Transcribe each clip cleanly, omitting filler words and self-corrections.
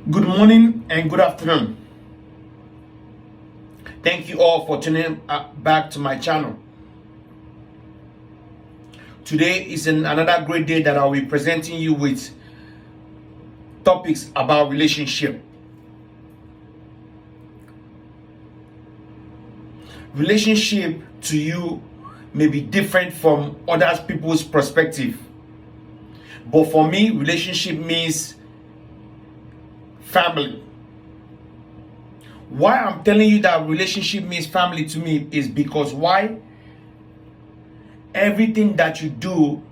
Good morning and good afternoon. Thank you all for tuning back to my channel. Today is another great day that I'll be presenting you with topics about relationship. Relationship to you may be different from other people's perspective. But for me, relationship means family. Why I'm telling you that relationship means family to me is because why? Everything that you do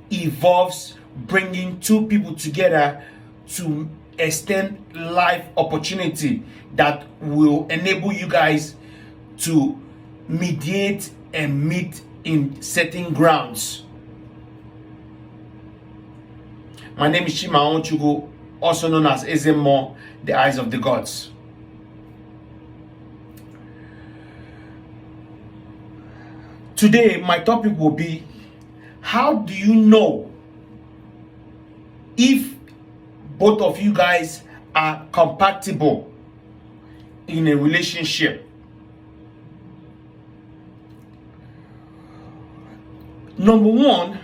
involves bringing two people together to extend life opportunity that will enable you guys to mediate and meet in certain grounds. My name is Chima Onchugo, also known as Ezemo, the Eyes of the Gods. Today, my topic will be, how do you know if both of you guys are compatible in a relationship? Number one,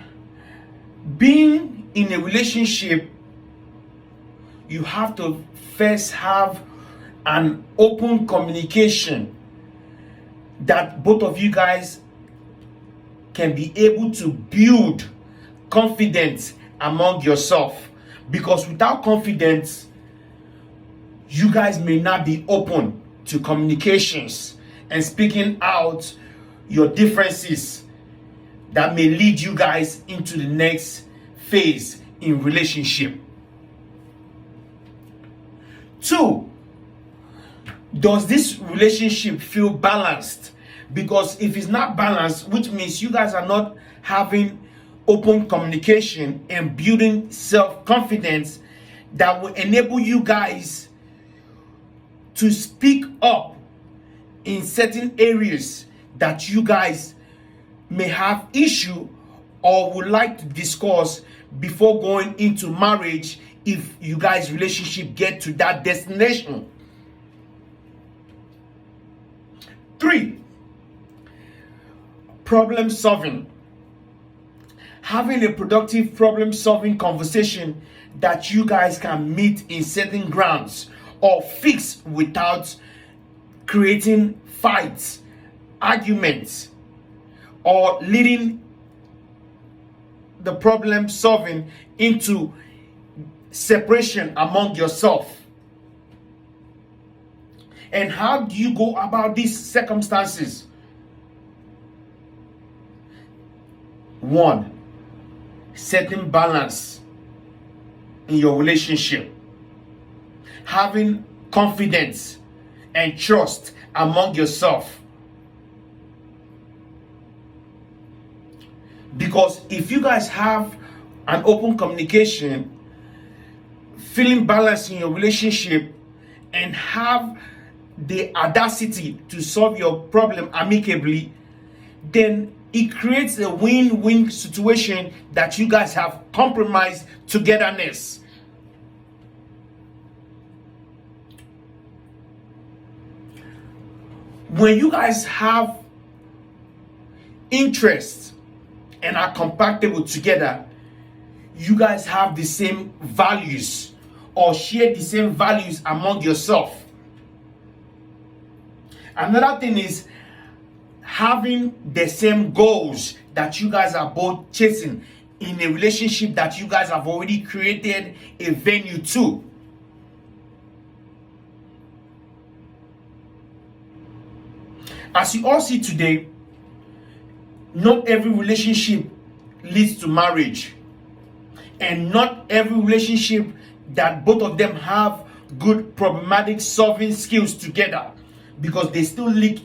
being in a relationship, you have to first have an open communication that both of you guys can be able to build confidence among yourself, because without confidence you guys may not be open to communications and speaking out your differences that may lead you guys into the next phase in relationship. 2, does this relationship feel balanced? Because if it's not balanced, which means you guys are not having open communication and building self-confidence that will enable you guys to speak up in certain areas that you guys may have issue or would like to discuss before going into marriage, if you guys' relationship get to that destination. 3, problem solving. Having a productive problem solving conversation that you guys can meet in certain grounds or fix without creating fights, arguments, or leading the problem solving into separation among yourself. And how do you go about these circumstances? 1, setting balance in your relationship, having confidence and trust among yourself. Because if you guys have an open communication, feeling balanced in your relationship, and have the audacity to solve your problem amicably, then it creates a win-win situation that you guys have compromised togetherness. When you guys have interests and are compatible together, you guys have the same values or share the same values among yourself. Another thing is having the same goals that you guys are both chasing in a relationship that you guys have already created a venue to. As you all see today, not every relationship leads to marriage, and not every relationship that both of them have good problematic solving skills together, because they still lead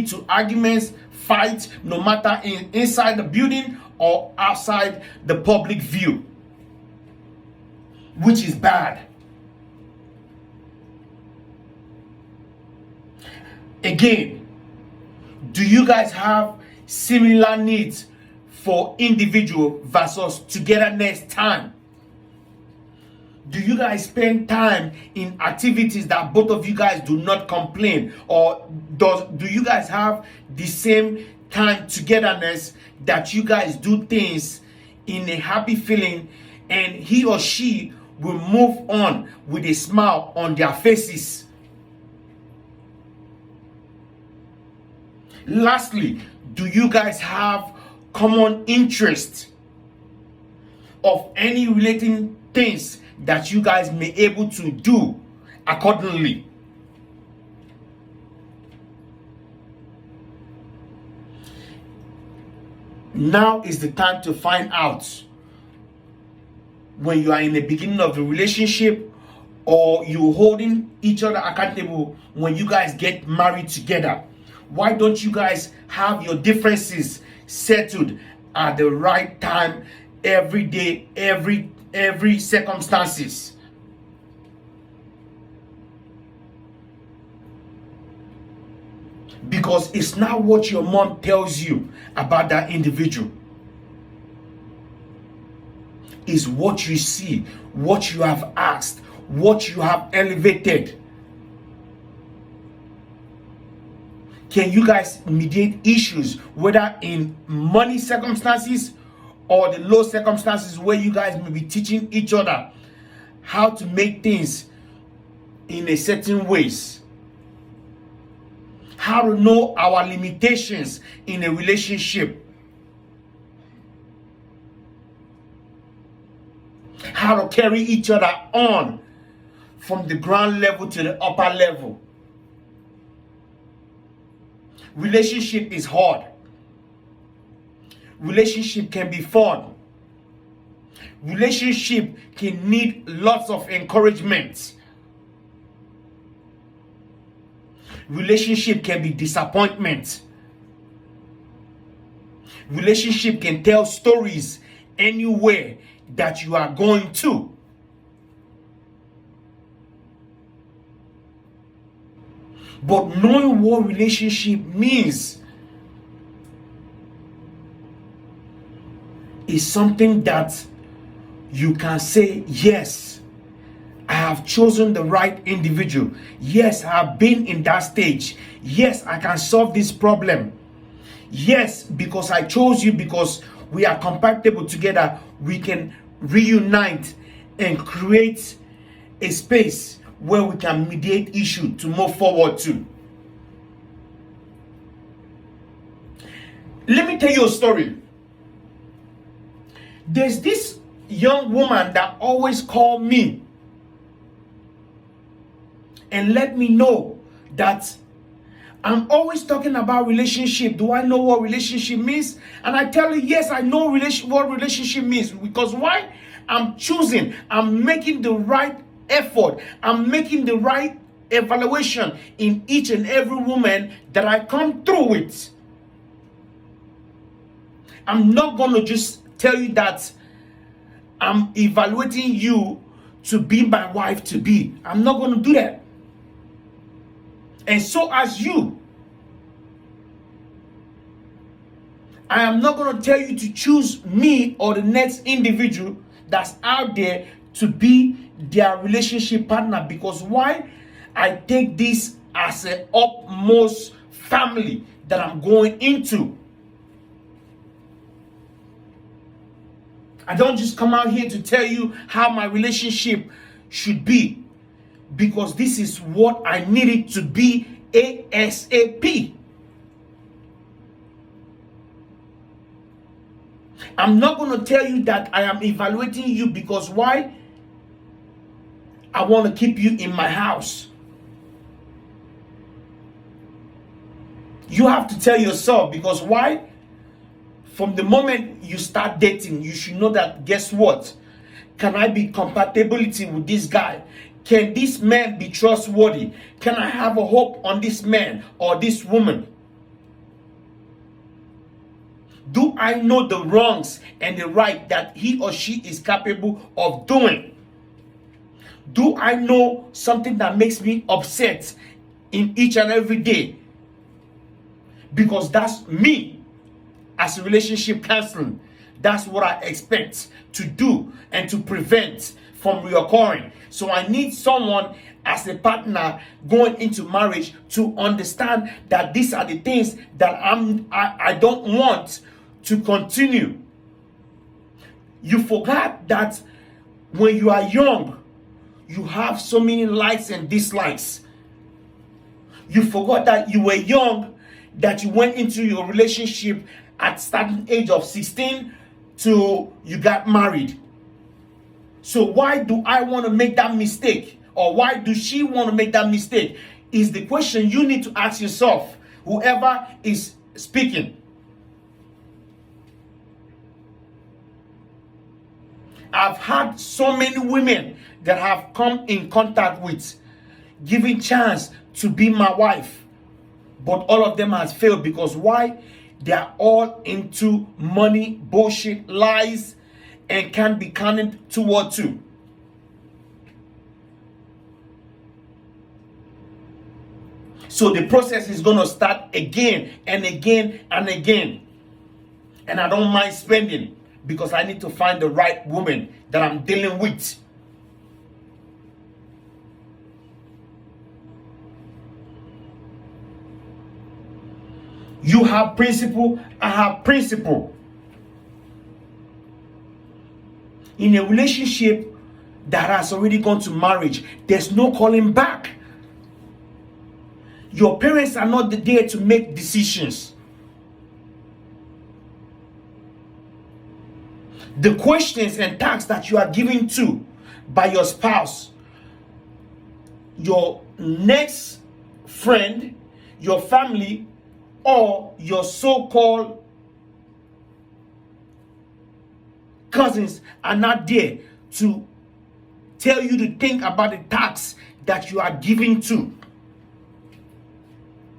to arguments, fights, no matter inside the building or outside the public view, which is bad. Again, do you guys have similar needs for individual versus togetherness time? Do you guys spend time in activities that both of you guys do not complain? Or do you guys have the same time togetherness that you guys do things in a happy feeling, and he or she will move on with a smile on their faces? Lastly, do you guys have common interest of any relating things that you guys may able to do accordingly? Now is the time to find out, when you are in the beginning of the relationship, or you holding each other accountable when you guys get married together. Why don't you guys have your differences settled at the right time, every day, every circumstances? Because it's not what your mom tells you about that individual. It's what you see, what you have asked, what you have elevated. Can you guys mediate issues, whether in money circumstances or the low circumstances, where you guys may be teaching each other how to make things in a certain ways? How to know our limitations in a relationship. How to carry each other on from the ground level to the upper level. Relationship is hard. Relationship can be fun. Relationship can need lots of encouragement. Relationship can be disappointment. Relationship can tell stories anywhere that you are going to. But knowing what relationship means is something that you can say, yes, I have chosen the right individual. Yes, I have been in that stage. Yes, I can solve this problem. Yes, because I chose you, because we are compatible together, we can reunite and create a space where we can mediate issue to move forward to. Let me tell you a story. There's this young woman that always called me and let me know that I'm always talking about relationship. Do I know what relationship means? And I tell you, yes, I know what relationship means. Because why? I'm making the right effort. I'm making the right evaluation in each and every woman that I come through with. I'm not going to just tell you that I'm evaluating you to be my wife to be. I'm not going to do that. And so as you, I am not going to tell you to choose me or the next individual that's out there to be their relationship partner. Because why? I take this as an utmost family that I'm going into. I don't just come out here to tell you how my relationship should be, because this is what I need it to be ASAP. I'm not going to tell you that I am evaluating you because why? I want to keep you in my house. You have to tell yourself, because why? From the moment you start dating, you should know that, guess what? Can I be compatibility with this guy? Can this man be trustworthy? Can I have a hope on this man or this woman? Do I know the wrongs and the right that he or she is capable of doing? Do I know something that makes me upset in each and every day? Because that's me as a relationship counselor. That's what I expect to do and to prevent from reoccurring. So I need someone as a partner going into marriage to understand that these are the things that I don't want to continue. You forgot that when you are young, you have so many likes and dislikes. You forgot that you were young, that you went into your relationship at starting age of 16 till you got married. So why do I want to make that mistake? Or why does she want to make that mistake? Is the question you need to ask yourself, whoever is speaking. I've had so many women that have come in contact with, giving chance to be my wife. But all of them has failed because why? They are all into money, bullshit, lies, and can be counted toward two. So the process is going to start again and again and again. And I don't mind spending because I need to find the right woman that I'm dealing with. You have principle, I have principle. In a relationship that has already gone to marriage, there's no calling back. Your parents are not there to make decisions. The questions and tasks that you are given to by your spouse, your next friend, your family, or your so-called cousins are not there to tell you to think about the tasks that you are giving to.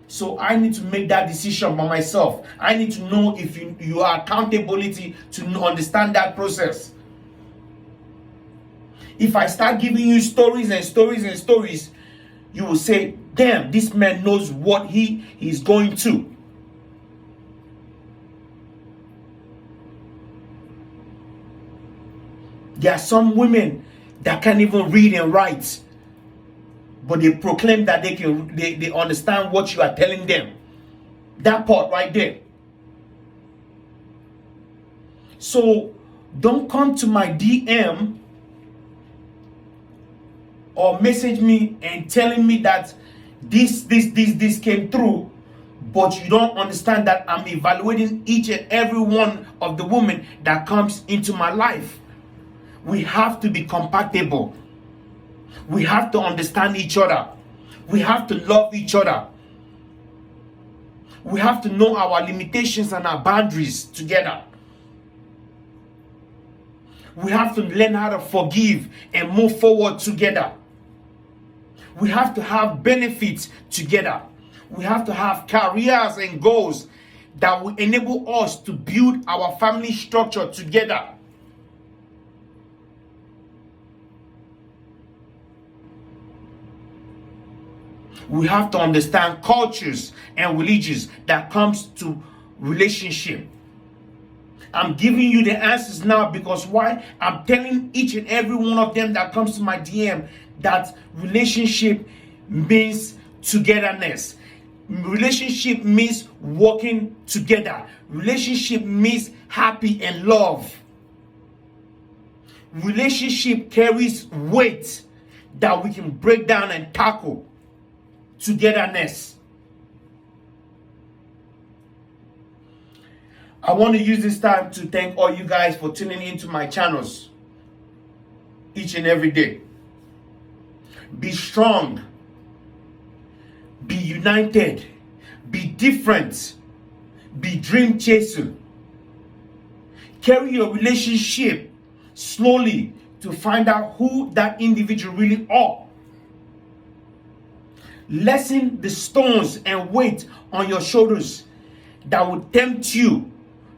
So I need to make that decision by myself. I need to know if you are accountability to understand that process. If I start giving you stories and stories and stories, you will say, damn, this man knows what he is going to. There are some women that can't even read and write, but they proclaim that they understand what you are telling them. That part right there. So don't come to my DM or message me and telling me that this came through, but you don't understand that I'm evaluating each and every one of the women that comes into my life. We have to be compatible. We have to understand each other. We have to love each other. We have to know our limitations and our boundaries together. We have to learn how to forgive and move forward together. We have to have benefits together. We have to have careers and goals that will enable us to build our family structure together. We have to understand cultures and religions that comes to relationship. I'm giving you the answers now because why? I'm telling each and every one of them that comes to my DM that relationship means togetherness. Relationship means working together. Relationship means happy and love. Relationship carries weight that we can break down and tackle. Togetherness. I want to use this time to thank all you guys for tuning into my channels each and every day. Be strong. Be united. Be different. Be dream chasing. Carry your relationship slowly to find out who that individual really are. Lessen the stones and weight on your shoulders that will tempt you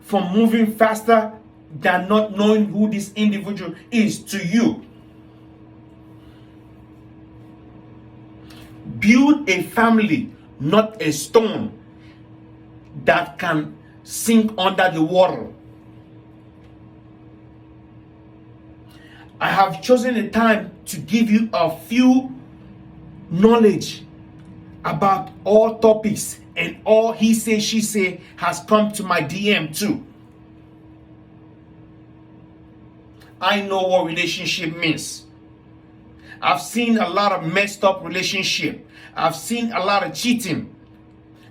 from moving faster than not knowing who this individual is to you. Build a family, not a stone that can sink under the water. I have chosen a time to give you a few knowledge about all topics, and all he say, she say has come to my DM too. I know what relationship means. I've seen a lot of messed up relationship. I've seen a lot of cheating.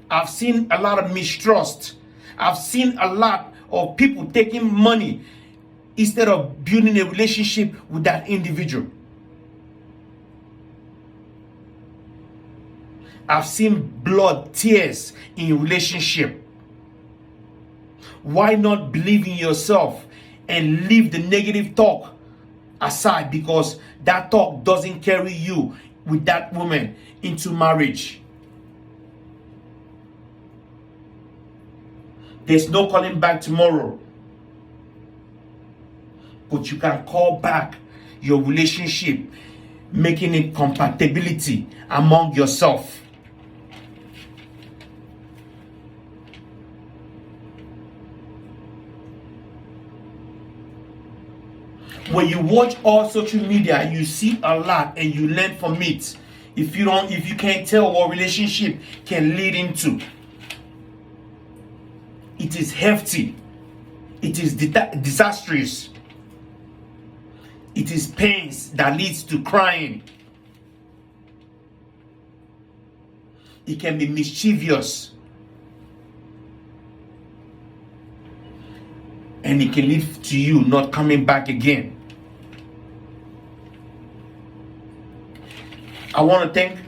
I've seen a lot of mistrust. I've seen a lot of people taking money instead of building a relationship with that individual. I've seen blood, tears in relationship. Why not believe in yourself and leave the negative talk aside, because that talk doesn't carry you with that woman into marriage. There's no calling back tomorrow, but you can call back your relationship, making it compatibility among yourself. When you watch all social media, you see a lot and you learn from it. If you can't tell what relationship can lead into, it is hefty, it is disastrous, it is pains that leads to crying. It can be mischievous, and it can lead to you not coming back again. I want to thank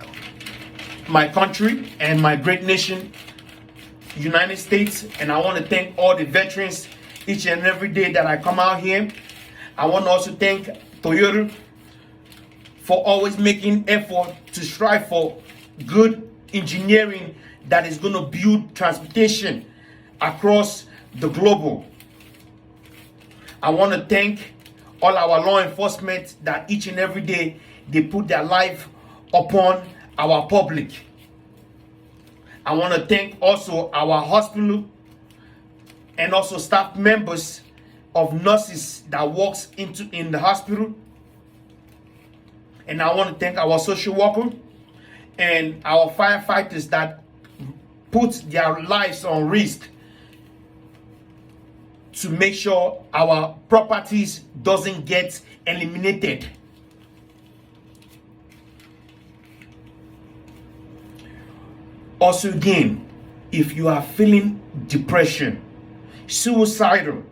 my country and my great nation, United States, and I want to thank all the veterans each and every day that I come out here. I want to also thank Toyota for always making effort to strive for good engineering that is going to build transportation across the globe. I want to thank all our law enforcement that each and every day they put their life upon our public. I want to thank also our hospital and also staff members of nurses that works in the hospital. And I want to thank our social worker and our firefighters that put their lives on risk to make sure our properties doesn't get eliminated. Also again, if you are feeling depression, suicidal,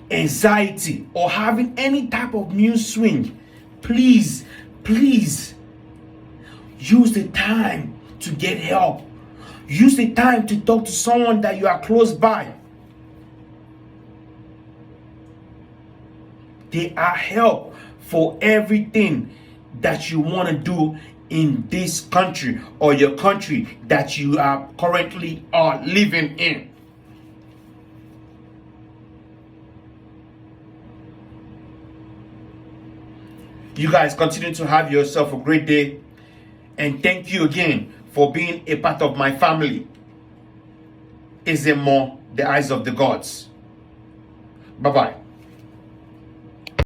anxiety, or having any type of mood swing, please use the time to get help. Use the time to talk to someone that you are close by. There are help for everything that you want to do in this country or your country that you are currently living in. You guys continue to have yourself a great day, and thank you again for being a part of my family. Is there more? The eyes of the gods. Bye-bye.